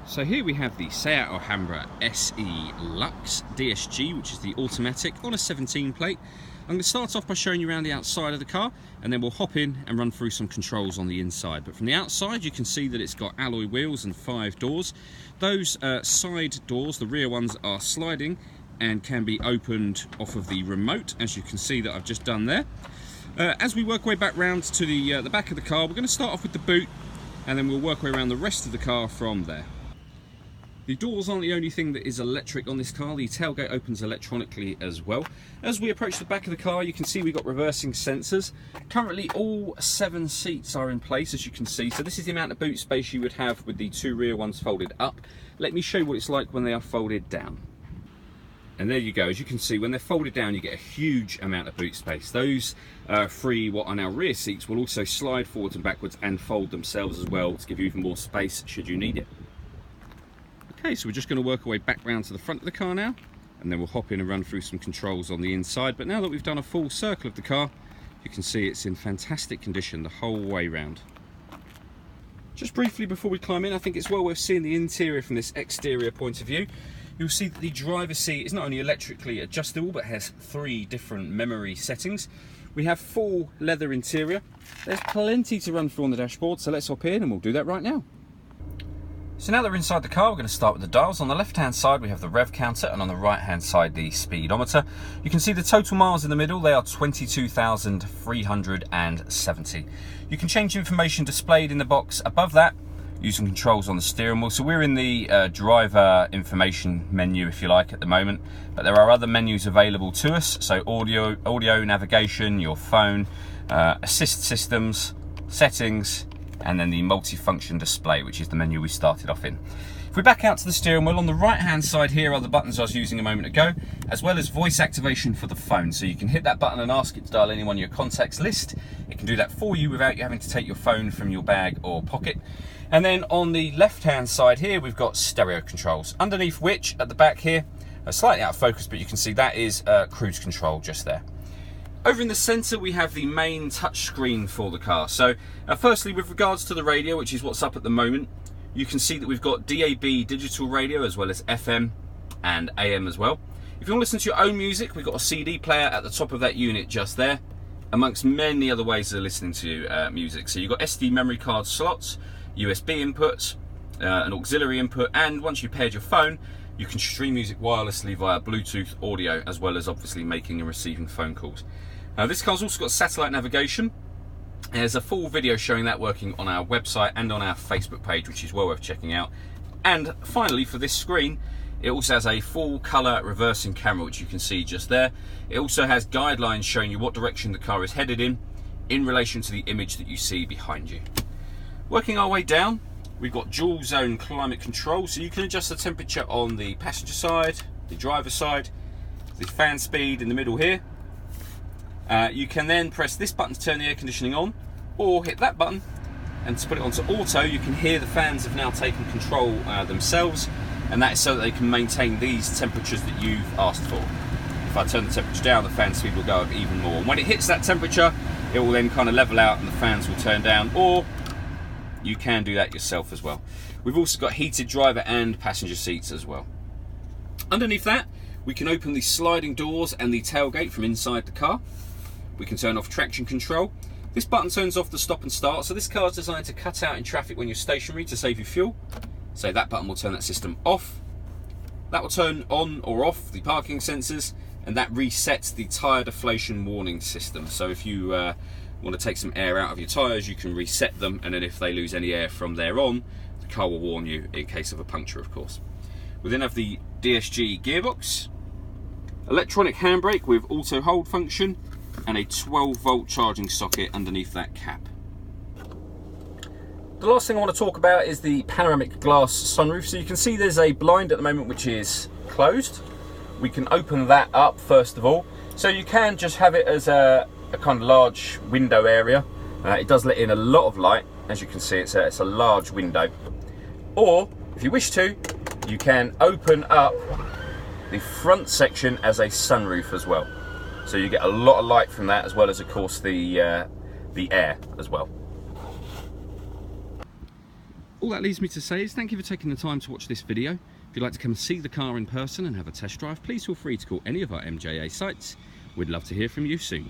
So here we have the Seat Alhambra SE Lux DSG, which is the automatic on a 17 plate. I'm going to start off by showing you around the outside of the car, and then we'll hop in and run through some controls on the inside. But from the outside you can see that it's got alloy wheels and 5 doors. Those side doors, the rear ones, are sliding and can be opened off of the remote, as you can see that I've just done there. As we work our way back round to the back of the car, we're going to start off with the boot, and then we'll work our way around the rest of the car from there. The doors aren't the only thing that is electric on this car. The tailgate opens electronically as well. As we approach the back of the car, you can see we've got reversing sensors. Currently all 7 seats are in place, as you can see. So this is the amount of boot space you would have with the 2 rear ones folded up. Let me show you what it's like when they are folded down. And there you go. As you can see, when they're folded down, you get a huge amount of boot space. Those 3 what are now rear seats will also slide forwards and backwards and fold themselves as well to give you even more space should you need it. Okay, so we're just going to work our way back round to the front of the car now, and then we'll hop in and run through some controls on the inside. But now that we've done a full circle of the car, you can see it's in fantastic condition the whole way round. Just briefly before we climb in, I think it's well worth seeing the interior from this exterior point of view. You'll see that the driver's seat is not only electrically adjustable, but has 3 different memory settings. We have full leather interior. There's plenty to run through on the dashboard, so let's hop in and we'll do that right now. So now that we're inside the car, we're going to start with the dials. On the left hand side we have the rev counter, and on the right hand side the speedometer. You can see the total miles in the middle, they are 22,370. You can change information displayed in the box above that using controls on the steering wheel. So we're in the driver information menu, if you like, at the moment, but there are other menus available to us. So audio, navigation, your phone, assist systems, settings, and then the multi-function display, which is the menu we started off in. If we back out to the steering wheel, on the right hand side here are the buttons I was using a moment ago, as well as voice activation for the phone. So you can hit that button and ask it to dial anyone on your contacts list. It can do that for you without you having to take your phone from your bag or pocket. And then on the left hand side here we've got stereo controls, underneath which at the back here, slightly out of focus, but you can see that is cruise control just there. Over in the centre we have the main touch screen for the car. So firstly, with regards to the radio, which is what's up at the moment, you can see that we've got DAB digital radio as well as FM and AM as well. If you want to listen to your own music, we've got a CD player at the top of that unit just there, amongst many other ways of listening to music. So you've got SD memory card slots, USB inputs, an auxiliary input, and once you've paired your phone, you can stream music wirelessly via Bluetooth audio, as well as obviously making and receiving phone calls. Now this car's also got satellite navigation. There's a full video showing that working on our website and on our Facebook page, which is well worth checking out. And finally, for this screen, it also has a full colour reversing camera, which you can see just there. It also has guidelines showing you what direction the car is headed in relation to the image that you see behind you. Working our way down, we've got dual zone climate control, so you can adjust the temperature on the passenger side, the driver side, the fan speed in the middle here. You can then press this button to turn the air conditioning on, or hit that button, and to put it onto auto, you can hear the fans have now taken control themselves, and that is so that they can maintain these temperatures that you've asked for. If I turn the temperature down, the fan speed will go up even more, and when it hits that temperature, it will then kind of level out and the fans will turn down, or you can do that yourself as well. We've also got heated driver and passenger seats as well. Underneath that, we can open the sliding doors and the tailgate from inside the car. We can turn off traction control. This button turns off the stop and start, so this car is designed to cut out in traffic when you're stationary to save you fuel. So that button will turn that system off. That will turn on or off the parking sensors, and that resets the tyre deflation warning system. So if you want to take some air out of your tyres, you can reset them, and then if they lose any air from there on, the car will warn you in case of a puncture, of course. We then have the DSG gearbox, electronic handbrake with auto hold function, and a 12-volt charging socket underneath that cap. The last thing I want to talk about is the panoramic glass sunroof. So you can see there's a blind at the moment which is closed. We can open that up first of all. So you can just have it as a kind of large window area. It does let in a lot of light. As you can see, it's a large window. Or, if you wish to, you can open up the front section as a sunroof as well. So you get a lot of light from that, as well as, of course, the air as well. all that leaves me to say is thank you for taking the time to watch this video. If you'd like to come and see the car in person and have a test drive, please feel free to call any of our MJA sites. We'd love to hear from you soon.